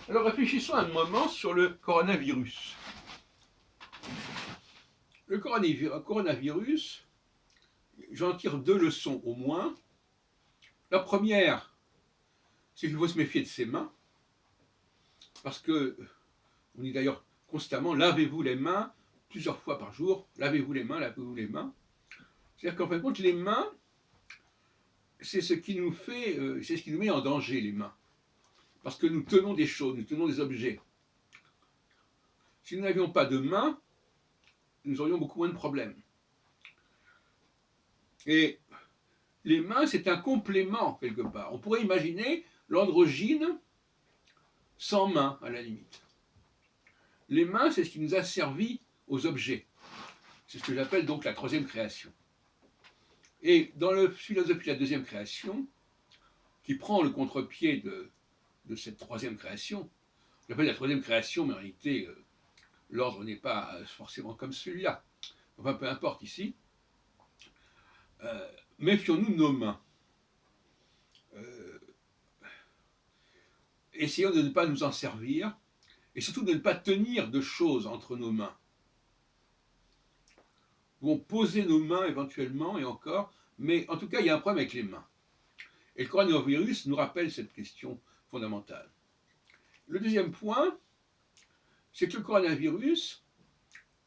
Alors réfléchissons un moment sur le coronavirus. Le coronavirus, j'en tire deux leçons au moins. La première, c'est qu'il faut se méfier de ses mains, parce que, on dit d'ailleurs constamment, lavez-vous les mains, plusieurs fois par jour, lavez-vous les mains, lavez-vous les mains. C'est-à-dire qu'en fin de compte, les mains, c'est ce qui nous fait, c'est ce qui nous met en danger, les mains. Parce que nous tenons des choses, nous tenons des objets. Si nous n'avions pas de mains, nous aurions beaucoup moins de problèmes. Et les mains, c'est un complément, quelque part. On pourrait imaginer l'androgyne sans mains, à la limite. Les mains, c'est ce qui nous a servi aux objets. C'est ce que j'appelle donc la troisième création. Et dans la philosophie de la deuxième création, qui prend le contre-pied de cette troisième création, j'appelle la troisième création, mais en réalité, l'ordre n'est pas forcément comme celui-là. Enfin, peu importe ici. Méfions-nous de nos mains. Essayons de ne pas nous en servir, et surtout de ne pas tenir de choses entre nos mains. Nous pouvons poser nos mains éventuellement, et encore, mais en tout cas, il y a un problème avec les mains. Et le coronavirus nous rappelle cette question fondamentale. Le deuxième point, c'est que le coronavirus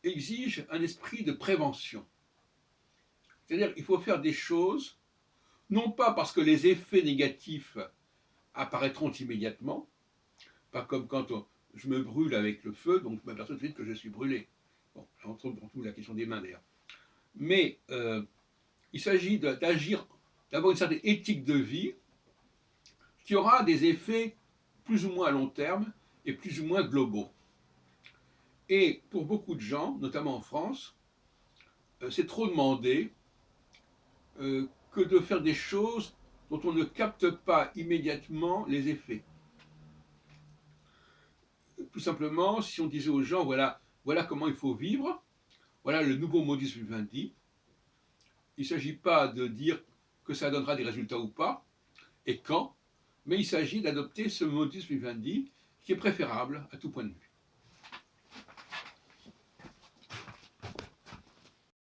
exige un esprit de prévention. C'est-à-dire qu'il faut faire des choses, non pas parce que les effets négatifs apparaîtront immédiatement, pas comme quand je me brûle avec le feu, donc je m'aperçois tout de suite que je suis brûlé. Bon, on trouve la question des mains d'ailleurs. Mais il s'agit d'agir, d'avoir une certaine éthique de vie qui aura des effets plus ou moins à long terme et plus ou moins globaux. Et pour beaucoup de gens, notamment en France, c'est trop demandé que de faire des choses dont on ne capte pas immédiatement les effets. Tout simplement, si on disait aux gens, voilà comment il faut vivre, voilà le nouveau modus vivendi, il ne s'agit pas de dire que ça donnera des résultats ou pas, et quand, mais il s'agit d'adopter ce modus vivendi qui est préférable à tout point de vue.